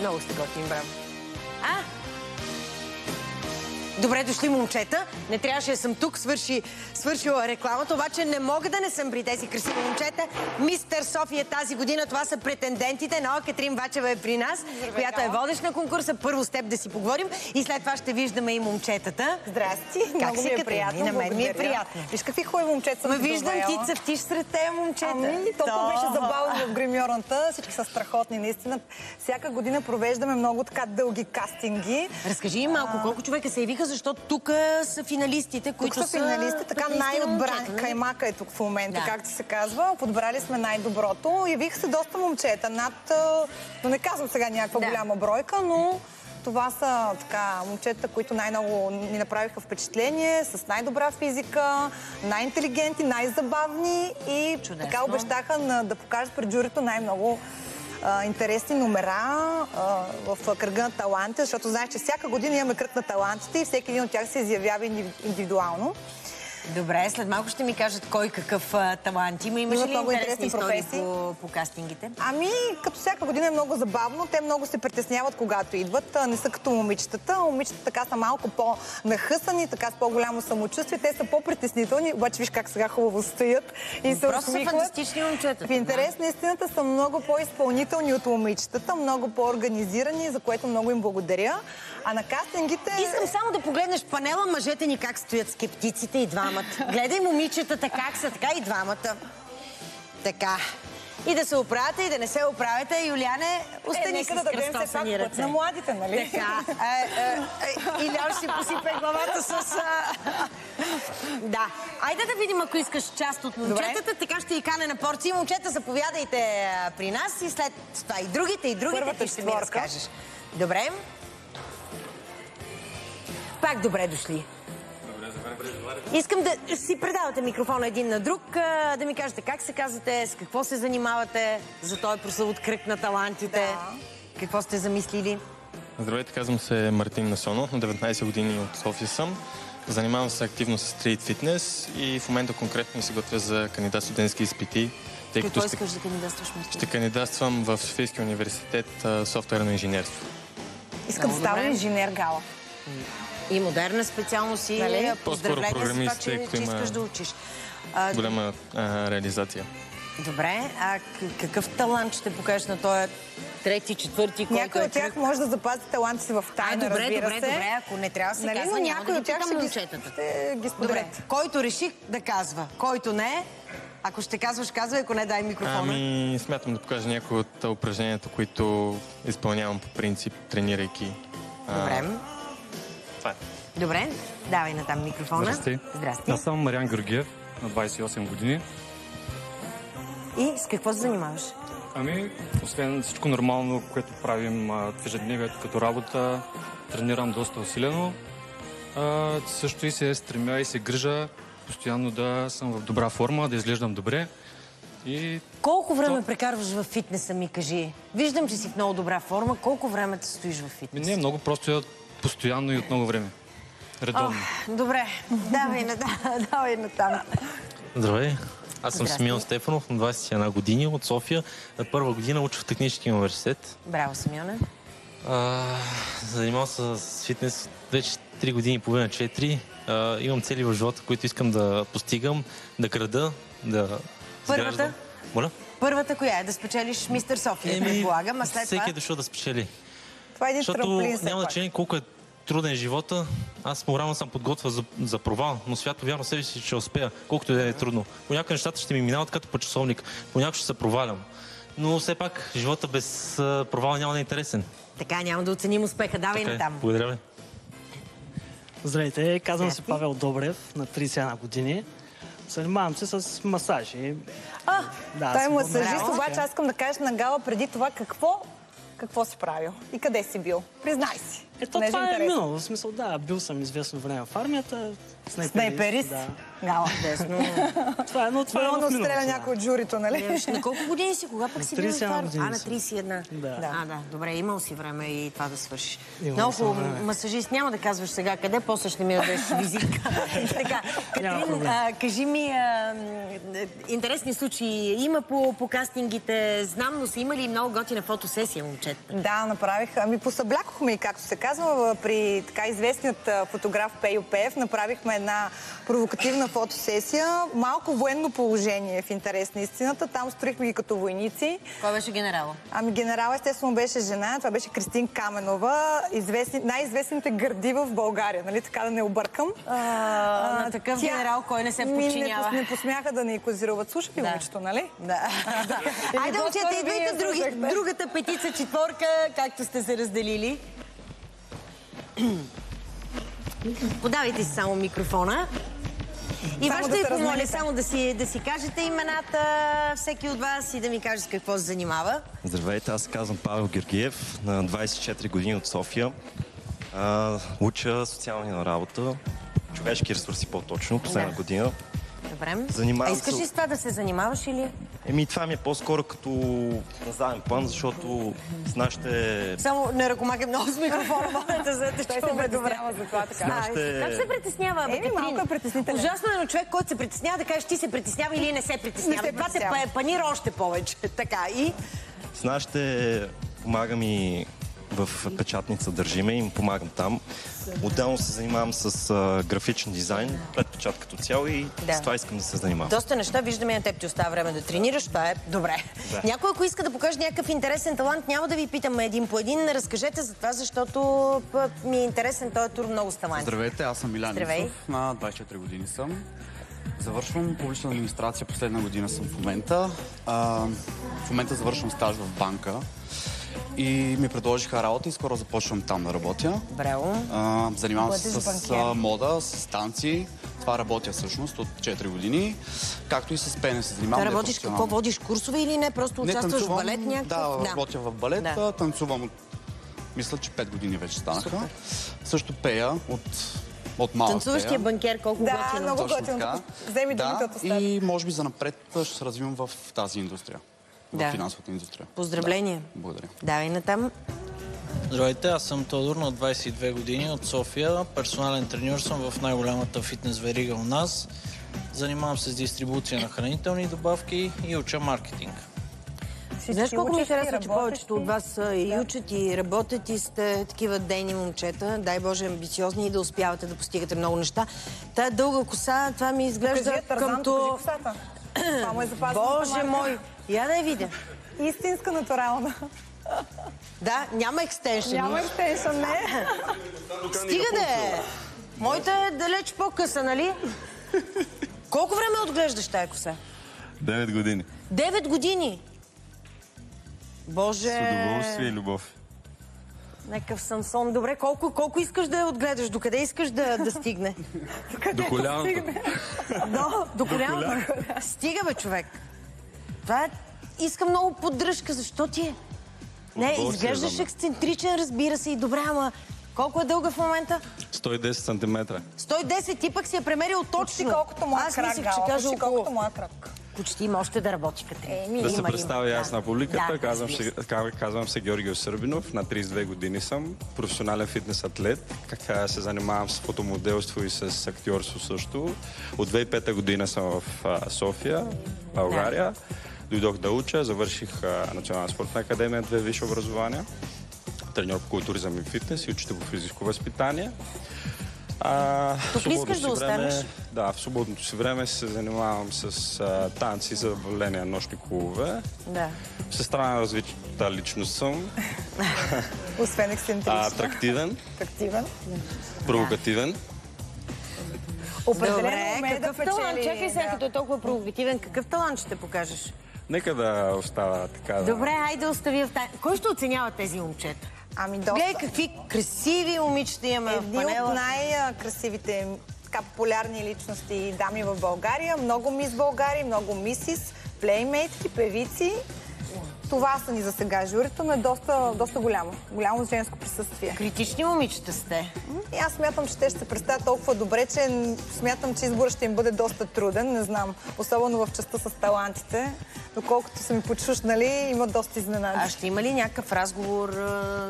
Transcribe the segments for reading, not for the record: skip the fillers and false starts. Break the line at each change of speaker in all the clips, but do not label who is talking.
Много сте готини, браво. Добре дошли, момчета. Не трябваше да съм тук, свършила рекламата, обаче не мога да не съм при тези красиви момчета. Мистер София тази година, това са претендентите. Нова Катрин Бачева е при нас, която е водещ на конкурса. Първо с теб да си поговорим и след това ще виждаме и момчетата.
Здрасти, много ми е приятно.
На мен ми е приятно.
Виж какви хубави момчета съм
довела. Виждам, ти цъфтиш сред тези момчета.
Толкова беше забавно в гримьорната. Всички са страхотни, наистина. Всяка година провеждаме много така дълги кастинги.
Разкажи малко, колко човека се явиха, защото тук са финалистите, които са...
Тук са финалисти, така най-отбрани. Каймака е тук в момента, както се казва. Подбрали сме най-доброто. Явиха се доста момчета, над... Но не казвам сега някаква голяма бройка, но това са така момчета, които най-много ни направиха впечатление, с най-добра физика, най-интелигентни, най-забавни и така обещаха да покажат пред журито най-много интересни номера в кръга на талантите, защото знаеш, че всяка година имаме кръг на талантите и всеки един от тях се изявява индивидуално.
Добре, след малко ще ми кажат кой какъв талант има. Имаш ли
много
интересни истории по кастингите?
Ами, като всяка година е много забавно. Те много се притесняват, когато идват. Не са като момичетата. Момичетата така са малко по-нахъсани, така с по-голямо самочувствие. Те са по-притеснителни, обаче виж как сега хубаво стоят и се
просто са фантастични момчета.
В интерес на истината са много по-изпълнителни от момичетата, много по-организирани, за което много им благодаря. А на кастингите...
Искам само да погледнеш панела, мъжете ни как стоят скептиците и двамата. Гледай момичетата как са, така и двамата. Така. И да се оправяте, и да не се оправяте. Юлиане, остани с кръстосани ръце.
На младите, нали?
Така. Илян ще си посипе главата с... Да. Айде да видим, ако искаш част от момчетата. Така ще и кане на порции. Момчета, заповядайте при нас и след това и другите, ти ще ми разкажеш. Добре. Пак добре дошли. Искам да си предавате микрофона един на друг, да ми кажете как се казвате, с какво се занимавате за този прословут кръг на талантите, какво сте замислили.
Здравейте, казвам се Мартин Насонов, на 19 години от София съм. Занимавам се активно с стрит фитнес и в момента конкретно се готвя за кандидат студентски изпити.
Какво искаш да кандидатстваш?
Ще кандидатствам в Софийския университет софтуерно инженерство.
Искам да става инженер, Гала.
И модерна специалност и поздравления за това, че искаш да учиш.
Голяма реализация.
Добре, а какъв талант ще покажеш на този трети, четвърти, който
някой от тях може да запази таланта си в тайна, разбира се.
Добре, ако не трябва да се казва,
но
някой от тях
ще ги споделят.
Който реши да казва, който не, ако ще казваш, казвай, ако не, дай микрофона.
Ами, смятам да покажа някои от упражненията, които изпълнявам по принцип, тренирайки.
Добре.
Това е.
Добре, давай натам микрофона.
Здрасти. Аз съм Мариан Георгиев, на 28 години.
И с какво се занимаваш?
Ами, освен всичко нормално, което правим в ежедневието като работа, тренирам доста усилено. Също и се стремя и се грижа постоянно да съм в добра форма, да изглеждам добре.
Колко време прекарваш в фитнеса, ми кажи? Виждам, че си в много добра форма. Колко време те стоиш в фитнеса?
Не, много просто постоянно и от много време. Редовно.
Добре, давай натам.
Здравей, аз съм Симеон Стефанов, на 21 години от София. На първа година уча в Техническия университет.
Браво, Симеоне.
Занимавам се с фитнес вече 3 години и половина, 4. Имам цели в живота, които искам да постигам, да крада, да изграждам. Моля?
Първата коя е? Да спечелиш Мистер София, предполагам, а след това...
Всеки е дошъл да спечели.
Това е един трамплин.
Защото няма значение колко е труден живота. Аз морално съм подготвен за провал, но свято вярно себе си, че успея, колкото и да е трудно. Понякога нещата ще ми минават като по часовник, понякога ще се провалям. Но все пак живота без провал няма да е интересен.
Така, няма да оценим успеха. Давай натам.
Благодаря ви.
Здравейте, казвам се Павел Добрев, на 31 години. Занимавам се с масажи.
Той е масажист, обаче аз искам да кажа на Гала преди това какво си правил и къде си бил. Признай си.
Ето това е минало. В смисъл, да, бил съм известно време в армията.
Снайперист?
Да.
Гала.
Това е, но това е в минало.
Стреля някой от журито, нали?
На колко години си? Кога пък си бил в армията?
години.
На 31.
Да.
Добре, имал си време и това да свършиш.
Много
хубаво. Масажист, няма да казваш сега къде, после ще ми дадеш визитка. Така, Катрин, кажи ми, интересни случаи има по кастингите, знам, но са имали много готина фотосесия, момчета.
Да, направих. Посъблякохме и, както се казва, при така известният фотограф Пейо Пеев направихме една провокативна фотосесия. Малко военно положение в интерес на истината. Там строихме ги като войници.
Кой беше генерала?
Генерал естествено беше жена. Това беше Кристин Каменова. Най-известните гърди в България. Нали, така да не объркам.
На такъв генерал, кой не се подчинява?
Не посмяха да ни козируват. Слушай ли, момичето, нали?
Да. Айде, момчета, идвайте другата петица, четворка, както сте се разделили. Подавайте си само микрофона. И вас ще ви помоля само да си кажете имената, всеки от вас, и да ми каже с какво се занимава.
Здравейте, аз се казвам Павел Георгиев, на 24 години от София. Уча социална работа, човешки ресурси по-точно, последна година.
Добре.
Искаш ли с това да се занимаваш или?
Това ми е по-скоро като на заден план, защото с нашите...
Само не ръкомагай много с микрофона, моята, за да чуваме добре.
За това, така.
Как се притеснява, Катрин?
Малко е притеснителен.
Ужасно е на човек, който се притеснява, да кажеш ти се притеснява или не се притеснява. Това те панира още повече. Така и...
С нашите помагам и в печатница държиме и им помагам там. Отделно се занимавам с графичен дизайн, предпечат като цяло и с това искам да се занимавам.
Доста неща виждаме, на теб ти остава време да тренираш, това е добре. Да. Някой, ако иска да покаже някакъв интересен талант, няма да ви питаме един по един. Разкажете за това, защото ми е интересен този тур много с таланти.
Здравейте, аз съм Илян Исов, на 24 години съм. Завършвам публична администрация, последна година съм в момента. В момента завършвам стаж в банка. И ми предложиха работа и скоро започвам там да работя.
Браво.
Занимавам се с мода, с танци. Това работя всъщност от 4 години. Както и с пеене се занимавам.
Да работиш какво? Водиш курсове или не? Просто участваш в балет някакъв?
Да, работя в балет. Да. Танцувам от... Мисля, че 5 години вече станаха. Супер. Също пея от малък.
Танцуващия банкер, колко готино.
Да, много готино. Вземи думите от остата.
И може би занапред ще се развивам в тази индустрия. В финансовата индустрия.
Поздравления.
Да, благодаря.
Давай натам.
Здравейте, аз съм Тодор, на 22 години от София. Персонален треньор съм в най-голямата фитнес верига у нас. Занимавам се с дистрибуция на хранителни добавки и уча маркетинг.
Знаеш колко ми харесва, че повечето от вас и учат, и работят, и сте такива дейни момчета. Дай Боже, амбициозни и да успявате да постигате много неща. Тая дълга коса, това ми изглежда като... Боже мой! Я да я видя.
Истинска натурална.
Да, няма екстеншън.
Няма екстеншън, не.
Стига да е. Моята е далеч по-къса, нали? Колко време отглеждаш тая коса?
9 години.
9 години? Боже...
С удоволствие и любов.
Някакъв Самсон. Добре, колко искаш да я отгледаш? Докъде искаш да стигне?
До коляното.
До коляното? Стига, бе, човек. Това е... Иска много поддръжка. Защо ти е? Не, изглеждаш ексцентричен, разбира се, и добре, ама колко е дълга в момента?
110 см.
110, ти пък си я премерил точно.
Почти колкото моя крак,
аз мислех, че кажа
колкото моя крак.
Почти има още да работи, Катрин.
Да се представя аз на публиката. Казвам се Георгио Сърбинов. На 32 години съм. Професионален фитнес атлет. Се занимавам с фотомоделство и с актьорство също. От 2005 година съм в София, България. Дойдох да уча. Завърших Национална спортна академия, 2 висши образования. Треньор по културизъм и фитнес и учител по физическо възпитание.
Тук ли искаш да останеш?
Да, в свободното си време се занимавам с танци, забавления, нощни клубове.
Да.
Всестранно развита личност съм.
Освен ексцентрична.
Атрактивен. Провокативен.
Добре, какъв талант? Чакай сега, като е толкова провокативен, какъв талант ще покажеш?
Нека да остава така.
Добре, айде остави в тая. Кой ще оценява тези момчета? Гледай какви красиви момичета имаме в панела.
Едни от най-красивите, така популярни личности и дами в България. Много мис България, много мисис, плеймейтки, певици. Това са ни за сега журито, но е доста голямо. Голямо женско присъствие.
Критични момичета сте.
И аз смятам, че те ще се представят толкова добре, че смятам, че изборът ще им бъде доста труден. Не знам. Особено в частта с талантите. Доколкото са ми почушнали, има доста изненади.
А ще има ли някакъв разговор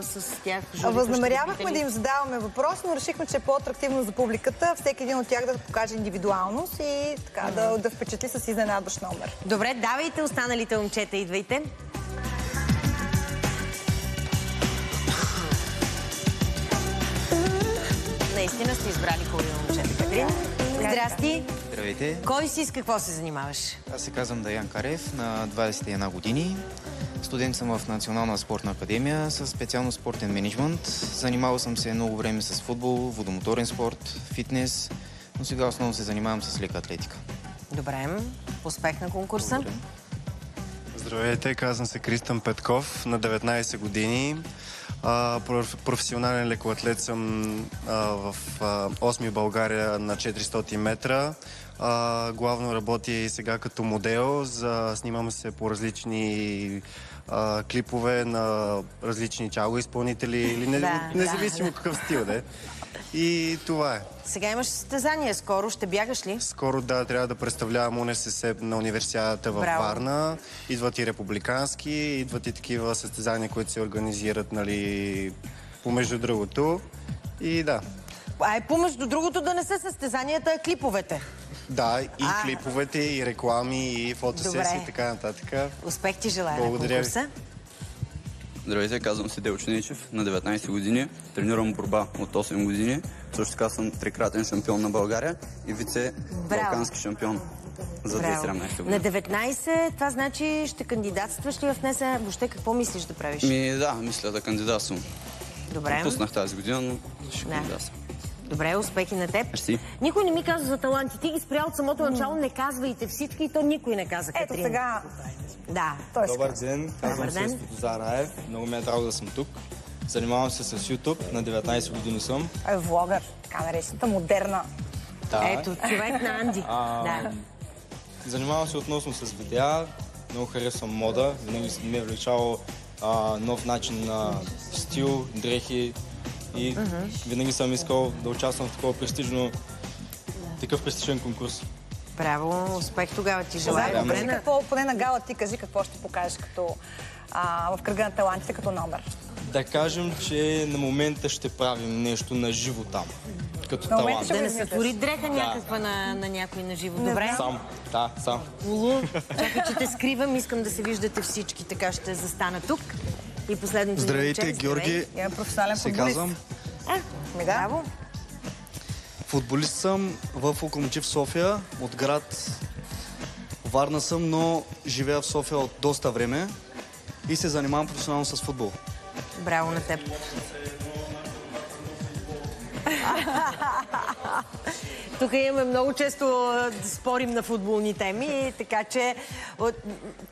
с тях?
Възнамерявахме да им задаваме въпрос, но решихме, че е по-атрактивно за публиката. Всеки един от тях да покаже индивидуалност и така да впечатли с изненадващ номер.
Добре, давайте останалите момчета, идвайте. Наистина сте избрали хубави момчета, Катрин. Здрасти.
Здравейте.
Кой си, с какво се занимаваш?
Аз се казвам Даян Карев, на 21 години. Студент съм в Национална спортна академия с специално спортен мениджмънт. Занимавал съм се много време с футбол, водомоторен спорт, фитнес, но сега основно се занимавам с лека атлетика.
Добре, успех на конкурса.
Благодаря.
Здравейте, казвам се Кристън Петков, на 19 години. Професионален лекоатлет съм в 8 България на 400 метра. Главно работя и сега като модел. Снимам се по различни клипове на различни чало изпълнители, независимо какъв стил да е. И това е.
Сега имаш състезание. Скоро ще бягаш ли?
Скоро, да, трябва да представлявам УНСС на универсиадата във Варна. Идват и републикански, идват и такива състезания, които се организират, нали, помежду другото. И да.
Помежду другото да не са състезанията, а клиповете.
Да, и клиповете, и реклами, и фотосесии, и така нататък.
Успех ти желая на
Благодаря
конкурса.
Здравейте, казвам се Делчо Нечев, на 19 години. Тренирам борба от 8 години. Също така съм трикратен шампион на България и вице-балкански шампион за 2017 година.
На 19, това значи ще кандидатстваш ли в НСА? Въобще какво мислиш да правиш?
Да, мисля да кандидатствам.
Добре.
Пуснах тази година, но ще кандидатствам.
Добре, успехи на теб.
Мерси.
Никой не ми казва за таланти. Ти ги спрял от самото начало, не казвайте всички и то никой не каза, Катрин.
Ето сега.
Да.
Добър ден, казвам се Светозар Раев. Много ми е драго да съм тук. Занимавам се с YouTube, на 19 години съм.
Влогър, така наречената модерна.
Да.
Ето, човек на Анди.
Занимавам се относно с видеа, много харесвам мода, винаги ме е влечало нов начин на стил, дрехи и винаги съм искал да участвам в такъв престижен конкурс.
Браво, успех тогава ти желая.
Поне на гала ти кажи какво ще покажеш в кръга на талантите като номер.
Да кажем, че на момента ще правим нещо на живо там, като талант.
Да не се твори дреха някаква на някой на живо. Добре?
Сам.
Чакай, че те скривам, искам да се виждате всички, така ще застана тук. И последното.
Здравейте, Георги.
Професионален
казвам.
Браво.
Футболист съм в Локомотив София, от град Варна съм, но живея в София от доста време и се занимавам професионално с футбол.
Браво на теб. Тук имаме много често да спорим на футболни теми, така че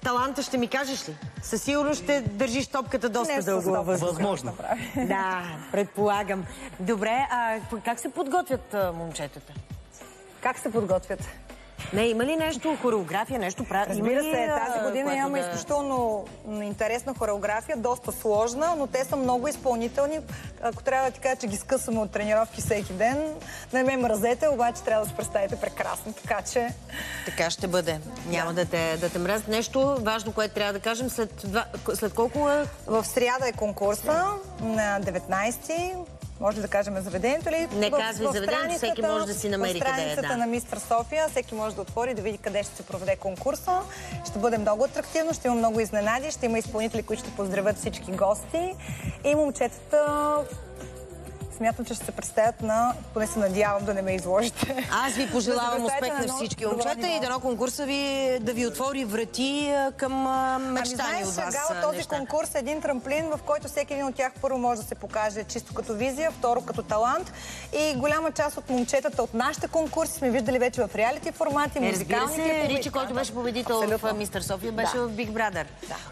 таланта ще ми кажеш ли? Със сигурност ще държиш топката доста дълго във въздуха.
Възможно.
Да, предполагам. Добре, как се подготвят момчетата?
Как се подготвят?
Има ли нещо, хореография, нещо правят?
Разбира се, тази година имаме изключително интересна хореография, доста сложна, но те са много изпълнителни. Ако трябва да ти кажа, че ги скъсваме от тренировки всеки ден, не ме мразете, обаче трябва да се представите прекрасно, така че...
Така ще бъде. Няма да те мразят. Нещо важно, което трябва да кажем, след колко...
В сряда е конкурса на 19-ти. Може да кажем заведението ли?
Не казвай заведението, всеки може да си намери къде е.
В страницата на Мистер София всеки може да отвори, да види къде ще се проведе конкурса. Ще бъде много атрактивно, ще има много изненади, ще има изпълнители, които ще поздравят всички гости. И момчетата смятам, че ще се представят поне се надявам да не ме изложите.
Аз ви пожелавам успех на всички момчета и дано конкурса да ви отвори врати към мечтани от вас
неща. Този конкурс е един трамплин, в който всеки един от тях първо може да се покаже чисто като визия, второ като талант. И голяма част от момчетата от нашите конкурси сме виждали вече в реалити формати, музикални клипове.
Ричи, който беше победител в Мистер София, беше в Big Brother.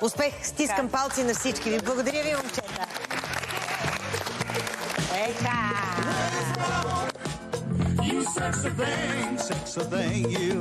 Успех, стискам палци на всички ви. Благодаря ви, момчета. You sexy thing, you.